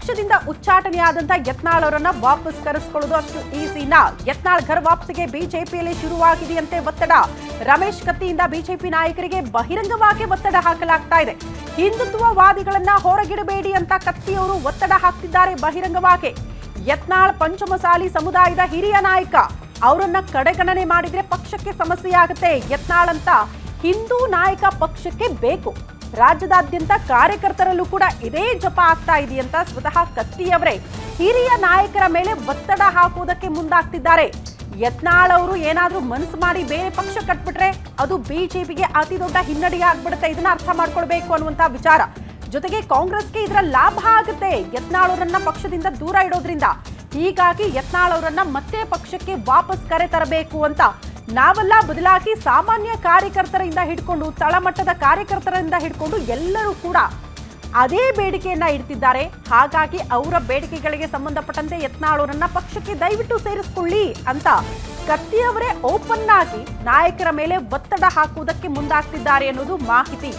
ಪಕ್ಷದಿಂದ ಉಚ್ಚಾಟನೆಯಾದಂತ ಯತ್ನಾಳ್ ಅವರನ್ನ ವಾಪಸ್ ಕರೆಸಿಕೊಳ್ಳೋದು ಅಷ್ಟು ಈಸಿನಾ? ಯತ್ನಾಳ್ ಘರ್ ವಾಪಸಿಗೆ ಬಿಜೆಪಿಯಲ್ಲಿ ಶುರುವಾಗಿದೆಯಂತೆ ಒತ್ತಡ. ರಮೇಶ್ ಕತ್ತಿಯಿಂದ ಬಿಜೆಪಿ ನಾಯಕರಿಗೆ ಬಹಿರಂಗವಾಗಿ ಒತ್ತಡ ಹಾಕಲಾಗ್ತಾ ಇದೆ. ಹಿಂದುತ್ವವಾದಿಗಳನ್ನ ಹೊರಗಿಡಬೇಡಿ ಅಂತ ಕತ್ತಿಯವರು ಒತ್ತಡ ಹಾಕ್ತಿದ್ದಾರೆ ಬಹಿರಂಗವಾಗಿ. ಯತ್ನಾಳ್ ಪಂಚಮಸಾಲಿ ಸಮುದಾಯದ ಹಿರಿಯ ನಾಯಕ, ಅವರನ್ನ ಕಡೆಗಣನೆ ಮಾಡಿದ್ರೆ ಪಕ್ಷಕ್ಕೆ ಸಮಸ್ಯೆ ಆಗುತ್ತೆ. ಯತ್ನಾಳ್ ಅಂತ ಹಿಂದೂ ನಾಯಕ ಪಕ್ಷಕ್ಕೆ ಬೇಕು. ರಾಜ್ಯದಾದ್ಯಂತ ಕಾರ್ಯಕರ್ತರಲ್ಲೂ ಕೂಡ ಇದೇ ಜಪ ಆಗ್ತಾ ಇದೆಯಂತ ಸ್ವತಃ ಕತ್ತಿಯವರೇ ಹಿರಿಯ ನಾಯಕರ ಮೇಲೆ ಒತ್ತಡ ಹಾಕುವುದಕ್ಕೆ ಮುಂದಾಗ್ತಿದ್ದಾರೆ. ಯತ್ನಾಳ್ ಅವರು ಏನಾದ್ರೂ ಮನಸ್ಸು ಮಾಡಿ ಬೇರೆ ಪಕ್ಷ ಕಟ್ಬಿಟ್ರೆ ಅದು ಬಿಜೆಪಿಗೆ ಅತಿ ದೊಡ್ಡ ಹಿನ್ನಡೆಗೆ ಆಗ್ಬಿಡುತ್ತೆ. ಇದನ್ನ ಅರ್ಥ ಮಾಡ್ಕೊಳ್ಬೇಕು ಅನ್ನುವಂತ ವಿಚಾರ. ಜೊತೆಗೆ ಕಾಂಗ್ರೆಸ್ಗೆ ಇದರ ಲಾಭ ಆಗುತ್ತೆ ಯತ್ನಾಳ್ ಅವರನ್ನ ಪಕ್ಷದಿಂದ ದೂರ ಇಡೋದ್ರಿಂದ. ಹೀಗಾಗಿ ಯತ್ನಾಳ್ ಅವರನ್ನ ಮತ್ತೆ ಪಕ್ಷಕ್ಕೆ ವಾಪಸ್ ಕರೆ ತರಬೇಕು ಅಂತ ನಾವೆಲ್ಲ ಬದಲಾಗಿ ಸಾಮಾನ್ಯ ಕಾರ್ಯಕರ್ತರಿಂದ ಹಿಡ್ಕೊಂಡು ತಳಮಟ್ಟದ ಕಾರ್ಯಕರ್ತರಿಂದ ಹಿಡ್ಕೊಂಡು ಎಲ್ಲರೂ ಕೂಡ ಅದೇ ಬೇಡಿಕೆಯನ್ನ ಇಡ್ತಿದ್ದಾರೆ. ಹಾಗಾಗಿ ಅವರ ಬೇಡಿಕೆಗಳಿಗೆ ಸಂಬಂಧಪಟ್ಟಂತೆ ಯತ್ನಾಳ್ ಅವರನ್ನ ಪಕ್ಷಕ್ಕೆ ದಯವಿಟ್ಟು ಸೇರಿಸಿಕೊಳ್ಳಿ ಅಂತ ಕತ್ತಿಯವರೇ ಓಪನ್ ಆಗಿ ನಾಯಕರ ಮೇಲೆ ಒತ್ತಡ ಹಾಕುವುದಕ್ಕೆ ಮುಂದಾಗ್ತಿದ್ದಾರೆ ಅನ್ನೋದು ಮಾಹಿತಿ.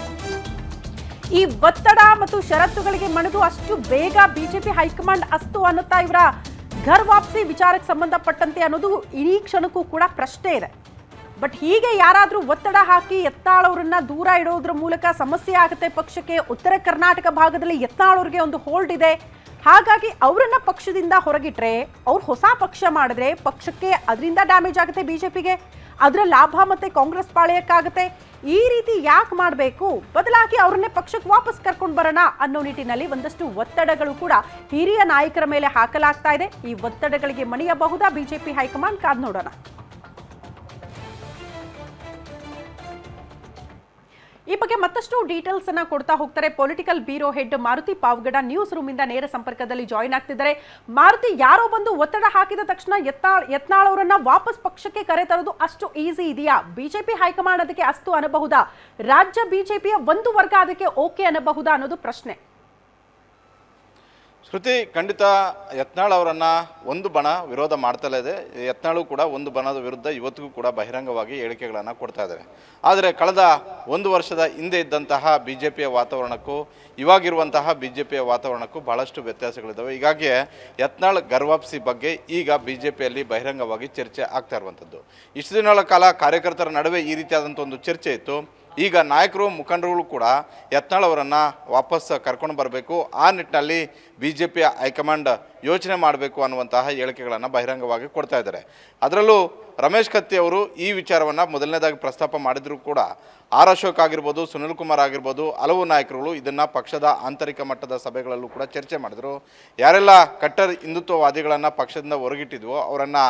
ಈ ಒತ್ತಡ ಮತ್ತು ಷರತ್ತುಗಳಿಗೆ ಮಣಿದು ಅಷ್ಟು ಬೇಗ ಬಿಜೆಪಿ ಹೈಕಮಾಂಡ್ ಅಸ್ತು ಅನ್ನುತ್ತಾ ಇವರ ಘರ್ ವಾಪಸಿ ವಿಚಾರಕ್ಕೆ ಸಂಬಂಧಪಟ್ಟಂತೆ ಅನ್ನೋದು ಈ ಕ್ಷಣಕ್ಕೂ ಕೂಡ ಪ್ರಶ್ನೆ ಇದೆ. ಬಟ್ ಹೀಗೆ ಯಾರಾದರೂ ಒತ್ತಡ ಹಾಕಿ ಯತ್ನಾಳ್ ಅವರನ್ನ ದೂರ ಇಡೋದ್ರ ಮೂಲಕ ಸಮಸ್ಯೆ ಆಗುತ್ತೆ ಪಕ್ಷಕ್ಕೆ. ಉತ್ತರ ಕರ್ನಾಟಕ ಭಾಗದಲ್ಲಿ ಯತ್ನಾಳ್ ಅವ್ರಿಗೆ ಒಂದು ಹೋಲ್ಡ್ ಇದೆ. ಹಾಗಾಗಿ ಅವರನ್ನ ಪಕ್ಷದಿಂದ ಹೊರಗಿಟ್ರೆ, ಅವ್ರು ಹೊಸ ಪಕ್ಷ ಮಾಡಿದ್ರೆ ಪಕ್ಷಕ್ಕೆ ಅದರಿಂದ ಡ್ಯಾಮೇಜ್ ಆಗುತ್ತೆ, ಬಿಜೆಪಿಗೆ ಅದರ ಲಾಭ ಮತ್ತೆ ಕಾಂಗ್ರೆಸ್ ಪಾಳೆಯಕ್ಕಾಗುತ್ತೆ. ಈ ರೀತಿ ಯಾಕೆ ಮಾಡಬೇಕು? ಬದಲಾಗಿ ಅವ್ರನ್ನೇ ಪಕ್ಷಕ್ಕೆ ವಾಪಸ್ ಕರ್ಕೊಂಡು ಬರೋಣ ಅನ್ನೋ ನಿಟ್ಟಿನಲ್ಲಿ ಒಂದಷ್ಟು ಒತ್ತಡಗಳು ಕೂಡ ಹಿರಿಯ ನಾಯಕರ ಮೇಲೆ ಹಾಕಲಾಗ್ತಾ ಇದೆ. ಈ ಒತ್ತಡಗಳಿಗೆ ಮಣಿಯಬಹುದಾ ಬಿಜೆಪಿ ಹೈಕಮಾಂಡ್? ಕಾದ್ ನೋಡೋಣ. ಈ ಬಗ್ಗೆ ಮತ್ತಷ್ಟು ಡೀಟೇಲ್ಸ್ ಅನ್ನ ಕೊಡ್ತಾ ಹೋಗ್ತಾರೆ political bureau head Maruti Pavagada. News room ಇಂದ ನೇರ ಸಂಪರ್ಕದಲ್ಲಿ ಜಾಯಿನ್ ಆಗ್ತಿದ್ದಾರೆ. ಮಾರುತಿ, ಯಾರೋ ಬಂದು ಒತ್ತಡ ಹಾಕಿದ ತಕ್ಷಣ ಯತ್ನಾಳ್ ಅವರನ್ನ ವಾಪಸ್ ಪಕ್ಷಕ್ಕೆ ಕರೆ ತರೋದು ಅಷ್ಟು ಈಸಿ ಇದೆಯಾ? ಬಿಜೆಪಿ ಹೈಕಮಾಂಡ್ ಅದಕ್ಕೆ ಅಸ್ತು ಅನ್ನಬಹುದಾ? ರಾಜ್ಯ ಬಿಜೆಪಿಯ ಒಂದು ವರ್ಗ ಅದಕ್ಕೆ ಓಕೆ ಅನ್ನಬಹುದಾ ಅನ್ನೋದು ಪ್ರಶ್ನೆ. ಶ್ರುತಿ, ಖಂಡಿತ ಯತ್ನಾಳ್ ಅವರನ್ನು ಒಂದು ಬಣ ವಿರೋಧ ಮಾಡ್ತಲೇ ಇದೆ. ಯತ್ನಾಳು ಕೂಡ ಒಂದು ಬಣದ ವಿರುದ್ಧ ಇವತ್ತಿಗೂ ಕೂಡ ಬಹಿರಂಗವಾಗಿ ಹೇಳಿಕೆಗಳನ್ನು ಕೊಡ್ತಾ ಇದ್ದಾರೆ. ಆದರೆ ಕಳೆದ ಒಂದು ವರ್ಷದ ಹಿಂದೆ ಇದ್ದಂತಹ ಬಿ ಜೆ ಪಿಯ ವಾತಾವರಣಕ್ಕೂ ಇವಾಗಿರುವಂತಹ ಬಿ ಜೆ ಪಿಯ ವಾತಾವರಣಕ್ಕೂ ಭಾಳಷ್ಟು ವ್ಯತ್ಯಾಸಗಳಿದ್ದಾವೆ. ಹೀಗಾಗಿ ಯತ್ನಾಳ್ ಗರ್ವಾಪ್ಸಿ ಬಗ್ಗೆ ಈಗ ಬಿ ಜೆ ಪಿಯಲ್ಲಿ ಬಹಿರಂಗವಾಗಿ ಚರ್ಚೆ ಆಗ್ತಾ ಇರುವಂಥದ್ದು. ಇಷ್ಟು ದಿನಗಳ ಕಾಲ ಕಾರ್ಯಕರ್ತರ ನಡುವೆ ಈ ರೀತಿಯಾದಂಥ ಒಂದು ಚರ್ಚೆ ಇತ್ತು. ಈಗ ನಾಯಕರು ಮುಖಂಡರುಗಳು ಕೂಡ ಯತ್ನಾಳ್ ಅವರನ್ನು ವಾಪಸ್ ಕರ್ಕೊಂಡು ಬರಬೇಕು, ಆ ನಿಟ್ಟಿನಲ್ಲಿ ಬಿ ಜೆ ಪಿಯ ಹೈಕಮಾಂಡ್ ಯೋಚನೆ ಮಾಡಬೇಕು ಅನ್ನುವಂತಹ ಹೇಳಿಕೆಗಳನ್ನು ಬಹಿರಂಗವಾಗಿ ಕೊಡ್ತಾ ಇದ್ದಾರೆ. ಅದರಲ್ಲೂ ರಮೇಶ್ ಕತ್ತಿ ಅವರು ಈ ವಿಚಾರವನ್ನು ಮೊದಲನೇದಾಗಿ ಪ್ರಸ್ತಾಪ ಮಾಡಿದರೂ ಕೂಡ ಆರ್ ಅಶೋಕ್ ಆಗಿರ್ಬೋದು, ಸುನಿಲ್ ಕುಮಾರ್ ಆಗಿರ್ಬೋದು, ಹಲವು ನಾಯಕರುಗಳು ಇದನ್ನು ಪಕ್ಷದ ಆಂತರಿಕ ಮಟ್ಟದ ಸಭೆಗಳಲ್ಲೂ ಕೂಡ ಚರ್ಚೆ ಮಾಡಿದರು. ಯಾರೆಲ್ಲ ಕಟ್ಟರ್ ಹಿಂದುತ್ವವಾದಿಗಳನ್ನು ಪಕ್ಷದಿಂದ ಹೊರಗಿಟ್ಟಿದ್ವೋ ಅವರನ್ನು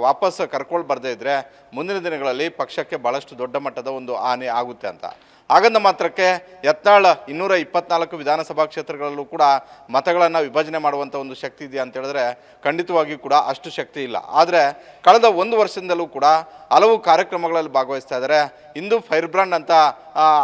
ವಾಪಸ್ ಕರ್ಕೊಂಡು ಬರದೇ ಇದ್ದರೆ ಮುಂದಿನ ದಿನಗಳಲ್ಲಿ ಪಕ್ಷಕ್ಕೆ ಭಾಳಷ್ಟು ದೊಡ್ಡ ಮಟ್ಟದ ಒಂದು ಹಾನಿ ಆಗುತ್ತೆ ಅಂತ. ಹಾಗಂದ ಮಾತ್ರಕ್ಕೆ ಯತ್ನಾಳ್ 224 ವಿಧಾನಸಭಾ ಕ್ಷೇತ್ರಗಳಲ್ಲೂ ಕೂಡ ಮತಗಳನ್ನು ವಿಭಜನೆ ಮಾಡುವಂಥ ಒಂದು ಶಕ್ತಿ ಇದೆಯಾ ಅಂತ ಹೇಳಿದ್ರೆ ಖಂಡಿತವಾಗಿಯೂ ಕೂಡ ಅಷ್ಟು ಶಕ್ತಿ ಇಲ್ಲ. ಆದರೆ ಕಳೆದ ಒಂದು ವರ್ಷದಿಂದಲೂ ಕೂಡ ಹಲವು ಕಾರ್ಯಕ್ರಮಗಳಲ್ಲಿ ಭಾಗವಹಿಸ್ತಾ ಇದ್ದಾರೆ. ಇಂದು ಫೈರ್ ಬ್ರ್ಯಾಂಡ್ ಅಂತ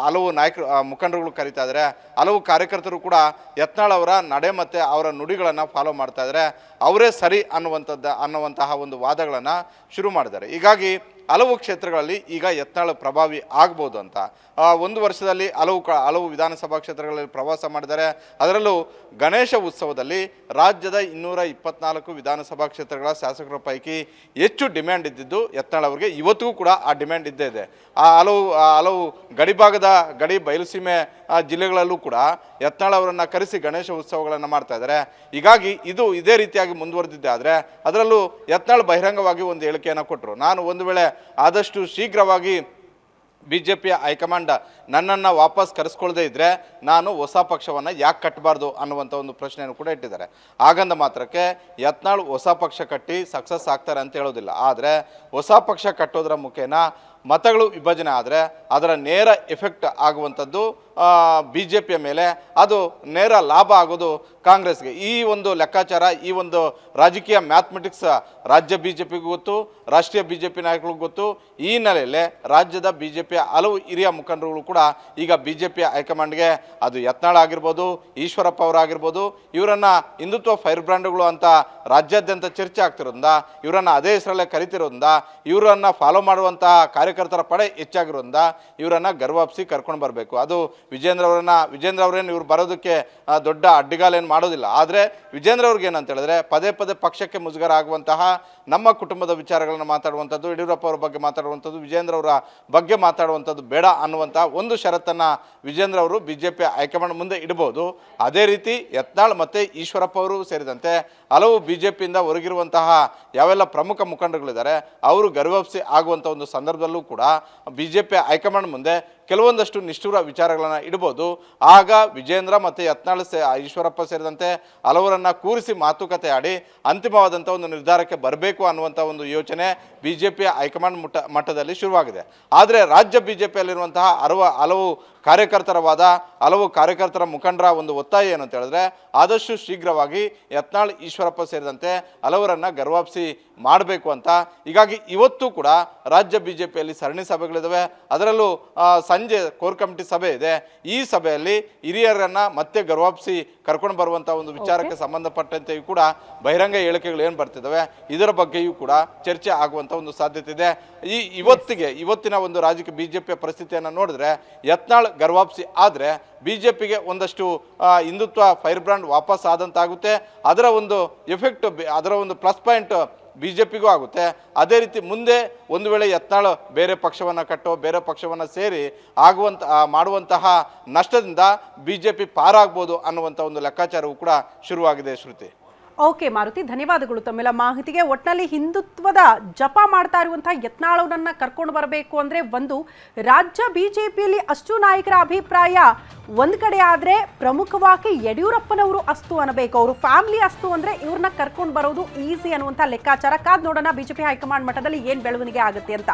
ಹಲವು ನಾಯಕರು ಮುಖಂಡರುಗಳು ಕರೀತಾ ಇದ್ದಾರೆ. ಹಲವು ಕಾರ್ಯಕರ್ತರು ಕೂಡ ಯತ್ನಾಳ್ ಅವರ ನಡೆ ಮತ್ತು ಅವರ ನುಡಿಗಳನ್ನು ಫಾಲೋ ಮಾಡ್ತಾ ಇದ್ದಾರೆ. ಅವರೇ ಸರಿ ಅನ್ನುವಂತಹ ಒಂದು ವಾದಗಳನ್ನು ಶುರು ಮಾಡಿದ್ದಾರೆ. ಹೀಗಾಗಿ ಹಲವು ಕ್ಷೇತ್ರಗಳಲ್ಲಿ ಈಗ ಯತ್ನಾಳ್ ಪ್ರಭಾವಿ ಆಗ್ಬೋದು ಅಂತ ಒಂದು ವರ್ಷದಲ್ಲಿ ಹಲವು ವಿಧಾನಸಭಾ ಕ್ಷೇತ್ರಗಳಲ್ಲಿ ಪ್ರವಾಸ ಮಾಡಿದ್ದಾರೆ. ಅದರಲ್ಲೂ ಗಣೇಶ ಉತ್ಸವದಲ್ಲಿ ರಾಜ್ಯದ 224 ವಿಧಾನಸಭಾ ಕ್ಷೇತ್ರಗಳ ಶಾಸಕರ ಪೈಕಿ ಹೆಚ್ಚು ಡಿಮ್ಯಾಂಡ್ ಇದ್ದಿದ್ದು ಯತ್ನಾಳ್ ಅವರಿಗೆ. ಇವತ್ತಿಗೂ ಕೂಡ ಆ ಡಿಮ್ಯಾಂಡ್ ಇದ್ದೇ ಇದೆ. ಹಲವು ಗಡಿಭಾಗದ ಗಡಿ ಬಯಲುಸೀಮೆ ಜಿಲ್ಲೆಗಳಲ್ಲೂ ಕೂಡ ಯತ್ನಾಳ್ ಅವರನ್ನು ಕರೆಸಿ ಗಣೇಶ ಉತ್ಸವಗಳನ್ನು ಮಾಡ್ತಾ ಇದ್ದಾರೆ. ಹೀಗಾಗಿ ಇದು ಇದೇ ರೀತಿಯಾಗಿ ಮುಂದುವರೆದಿದ್ದೆ. ಆದರೆ ಅದರಲ್ಲೂ ಯತ್ನಾಳ್ ಬಹಿರಂಗವಾಗಿ ಒಂದು ಹೇಳಿಕೆಯನ್ನು ಕೊಟ್ಟರು. ನಾನು ಒಂದು ವೇಳೆ ಆದಷ್ಟು ಶೀಘ್ರವಾಗಿ ಬಿ ಜೆ ಪಿಯ ಹೈಕಮಾಂಡ್ ನನ್ನನ್ನು ವಾಪಸ್ ಕರೆಸ್ಕೊಳ್ಳದೇ ಇದ್ದರೆ ನಾನು ಹೊಸ ಪಕ್ಷವನ್ನು ಯಾಕೆ ಕಟ್ಟಬಾರ್ದು ಅನ್ನುವಂಥ ಒಂದು ಪ್ರಶ್ನೆಯನ್ನು ಕೂಡ ಇಟ್ಟಿದ್ದಾರೆ. ಹಾಗಂದ ಮಾತ್ರಕ್ಕೆ ಯತ್ನಾಳ್ ಹೊಸ ಪಕ್ಷ ಕಟ್ಟಿ ಸಕ್ಸಸ್ ಆಗ್ತಾರೆ ಅಂತ ಹೇಳೋದಿಲ್ಲ. ಆದರೆ ಹೊಸ ಪಕ್ಷ ಕಟ್ಟೋದ್ರ ಮುಖೇನ ಮತಗಳು ವಿಭಜನೆ ಆದರೆ ಅದರ ನೇರ ಎಫೆಕ್ಟ್ ಆಗುವಂಥದ್ದು ಬಿ ಜೆ ಪಿಯ ಮೇಲೆ, ಅದು ನೇರ ಲಾಭ ಆಗೋದು ಕಾಂಗ್ರೆಸ್ಗೆ. ಈ ಒಂದು ಲೆಕ್ಕಾಚಾರ, ಈ ಒಂದು ರಾಜಕೀಯ ಮ್ಯಾಥಮೆಟಿಕ್ಸ್ ರಾಜ್ಯ ಬಿ ಜೆ ಪಿಗೂ ಗೊತ್ತು, ರಾಷ್ಟ್ರೀಯ ಬಿ ಜೆ ಪಿ ನಾಯಕರಿಗೂ ಗೊತ್ತು. ಈ ಹಿನ್ನೆಲೆಯಲ್ಲಿ ರಾಜ್ಯದ ಬಿ ಜೆ ಪಿಯ ಹಲವು ಹಿರಿಯ ಮುಖಂಡರುಗಳು ಕೂಡ ಈಗ ಬಿ ಜೆ ಪಿಯ ಹೈಕಮಾಂಡ್ಗೆ, ಅದು ಯತ್ನಾಳ್ ಆಗಿರ್ಬೋದು, ಈಶ್ವರಪ್ಪ ಅವರಾಗಿರ್ಬೋದು, ಇವರನ್ನು ಹಿಂದುತ್ವ ಫೈರ್ ಬ್ರ್ಯಾಂಡ್ಗಳು ಅಂತ ರಾಜ್ಯಾದ್ಯಂತ ಚರ್ಚೆ ಆಗ್ತಿರೋದ್ರಿಂದ, ಇವರನ್ನು ಅದೇ ಹೆಸರಲ್ಲೇ ಕರಿತಿರೋದ್ರಿಂದ, ಇವರನ್ನು ಫಾಲೋ ಮಾಡುವಂತಹ ಕಾರ್ಯಕರ್ತರ ಪಡೆ ಹೆಚ್ಚಾಗಿರೋದ್ರಿಂದ ಇವರನ್ನು ಗರ್ವಾಪ್ಸಿ ಕರ್ಕೊಂಡು ಬರಬೇಕು. ಅದು ವಿಜೇಂದ್ರ ಅವರೇನು ಇವ್ರು ಬರೋದಕ್ಕೆ ದೊಡ್ಡ ಅಡ್ಡಿಗಾಲೇನು ಮಾಡೋದಿಲ್ಲ. ಆದರೆ ವಿಜೇಂದ್ರ ಅವ್ರಿಗೆ ಏನಂತ ಹೇಳಿದ್ರೆ ಪದೇ ಪದೇ ಪಕ್ಷಕ್ಕೆ ಮುಜುಗರ ಆಗುವಂತಹ ನಮ್ಮ ಕುಟುಂಬದ ವಿಚಾರಗಳನ್ನು ಮಾತಾಡುವಂಥದ್ದು, ಯಡಿಯೂರಪ್ಪ ಅವರ ಬಗ್ಗೆ ಮಾತಾಡುವಂಥದ್ದು, ವಿಜೇಂದ್ರ ಅವರ ಬಗ್ಗೆ ಮಾತಾಡುವಂಥದ್ದು ಬೇಡ ಅನ್ನುವಂಥ ಒಂದು ಷರತ್ತನ್ನು ವಿಜೇಂದ್ರ ಅವರು ಬಿಜೆಪಿ ಹೈಕಮಾಂಡ್ ಮುಂದೆ ಇಡಬಹುದು. ಅದೇ ರೀತಿ ಯತ್ನಾಳ್ ಮತ್ತು ಈಶ್ವರಪ್ಪ ಅವರು ಸೇರಿದಂತೆ ಹಲವು ಬಿಜೆಪಿಯಿಂದ ಹೊರಗಿರುವಂತಹ ಯಾವೆಲ್ಲ ಪ್ರಮುಖ ಮುಖಂಡರುಗಳಿದ್ದಾರೆ ಅವರು ಗರ್ವಾಪ್ಸಿ ಆಗುವಂಥ ಒಂದು ಸಂದರ್ಭದಲ್ಲೂ ಕೂಡ ಬಿಜೆಪಿ ಹೈಕಮಾಂಡ್ ಮುಂದೆ ಕೆಲವೊಂದಷ್ಟು ನಿಷ್ಠುರ ವಿಚಾರಗಳನ್ನು ಇಡ್ಬೋದು. ಆಗ ವಿಜೇಂದ್ರ ಮತ್ತು ಯತ್ನಾಳ್ ಈಶ್ವರಪ್ಪ ಸೇರಿದಂತೆ ಹಲವರನ್ನು ಕೂರಿಸಿ ಮಾತುಕತೆ ಆಡಿ ಅಂತಿಮವಾದಂಥ ಒಂದು ನಿರ್ಧಾರಕ್ಕೆ ಬರಬೇಕು ಅನ್ನುವಂಥ ಒಂದು ಯೋಚನೆ ಬಿಜೆಪಿಯ ಹೈಕಮಾಂಡ್ ಮಟ್ಟದಲ್ಲಿ ಶುರುವಾಗಿದೆ. ಆದರೆ ರಾಜ್ಯ ಬಿಜೆಪಿಯಲ್ಲಿರುವಂತಹ ಹಲವು ಕಾರ್ಯಕರ್ತರ ಮುಖಂಡರ ಒಂದು ಒತ್ತಾಯ ಏನು ಅಂತ ಹೇಳಿದ್ರೆ ಆದಷ್ಟು ಶೀಘ್ರವಾಗಿ ಯತ್ನಾಳ್ ಈಶ್ವರಪ್ಪ ಸೇರಿದಂತೆ ಹಲವರನ್ನು ಗರ್ವಾಪ್ಸಿ ಮಾಡಬೇಕು ಅಂತ. ಹೀಗಾಗಿ ಇವತ್ತು ಕೂಡ ರಾಜ್ಯ ಬಿಜೆಪಿಯಲ್ಲಿ ಸರಣಿ ಸಭೆಗಳಿದ್ದಾವೆ. ಅದರಲ್ಲೂ ಸಂಜೆ ಕೋರ್ ಕಮಿಟಿ ಸಭೆ ಇದೆ. ಈ ಸಭೆಯಲ್ಲಿ ಹಿರಿಯರನ್ನು ಮತ್ತೆ ಗರ್ವಾಪ್ಸಿ ಕರ್ಕೊಂಡು ಬರುವಂಥ ಒಂದು ವಿಚಾರಕ್ಕೆ ಸಂಬಂಧಪಟ್ಟಂತೆಯೂ ಕೂಡ ಬಹಿರಂಗ ಹೇಳಿಕೆಗಳು ಏನು ಬರ್ತಿದ್ದಾವೆ ಇದರ ಬಗ್ಗೆಯೂ ಕೂಡ ಚರ್ಚೆ ಆಗುವಂಥ ಒಂದು ಸಾಧ್ಯತೆ ಇದೆ. ಇವತ್ತಿನ ಒಂದು ರಾಜಕೀಯ ಬಿಜೆಪಿಯ ಪರಿಸ್ಥಿತಿಯನ್ನು ನೋಡಿದ್ರೆ ಯತ್ನಾಳ್ ಗರ್ವಾಪ್ಸಿ ಆದರೆ ಬಿಜೆಪಿಗೆ ಒಂದಷ್ಟು ಹಿಂದುತ್ವ ಫೈರ್ ಬ್ರಾಂಡ್ ವಾಪಸ್ ಆದಂತಾಗುತ್ತೆ. ಅದರ ಒಂದು ಎಫೆಕ್ಟ್, ಅದರ ಒಂದು ಪ್ಲಸ್ ಪಾಯಿಂಟ್ ಬಿಜೆಪಿಗೂ ಆಗುತ್ತೆ. ಅದೇ ರೀತಿ ಮುಂದೆ ಒಂದು ವೇಳೆ ಯತ್ನಾಳ್ ಬೇರೆ ಪಕ್ಷವನ್ನು ಕಟ್ಟೋ, ಬೇರೆ ಪಕ್ಷವನ್ನು ಸೇರಿ ಮಾಡುವಂತಹ ನಷ್ಟದಿಂದ ಬಿಜೆಪಿ ಪಾರಾಗ್ಬೋದು ಅನ್ನುವಂಥ ಒಂದು ಲೆಕ್ಕಾಚಾರವೂ ಕೂಡ ಶುರುವಾಗಿದೆ. ಶ್ರುತಿ. ಓಕೆ ಮಾರುತಿ, ಧನ್ಯವಾದಗಳು ತಮ್ಮೆಲ್ಲ ಮಾಹಿತಿಗೆ. ಒಟ್ಟಿನಲ್ಲಿ ಹಿಂದುತ್ವದ ಜಪ ಮಾಡ್ತಾ ಇರುವಂತಹ ಯತ್ನಾಳವರನ್ನ ಕರ್ಕೊಂಡು ಬರಬೇಕು ಅಂದ್ರೆ ಒಂದು ರಾಜ್ಯ ಬಿಜೆಪಿಯಲ್ಲಿ ಅಷ್ಟು ನಾಯಕರ ಅಭಿಪ್ರಾಯ ಒಂದ್ ಕಡೆ ಆದ್ರೆ ಪ್ರಮುಖವಾಗಿ ಯಡಿಯೂರಪ್ಪನವರು ಅಸ್ತು ಅನ್ನಬೇಕು. ಅವರು ಫ್ಯಾಮಿಲಿ ಅಸ್ತು ಅಂದ್ರೆ ಇವ್ರನ್ನ ಕರ್ಕೊಂಡು ಬರೋದು ಈಸಿ ಅನ್ನುವಂಥ ಲೆಕ್ಕಾಚಾರ. ಕಾದ್ ನೋಡೋಣ ಬಿಜೆಪಿ ಹೈಕಮಾಂಡ್ ಮಟ್ಟದಲ್ಲಿ ಏನ್ ಬೆಳವಣಿಗೆ ಆಗುತ್ತೆ ಅಂತ.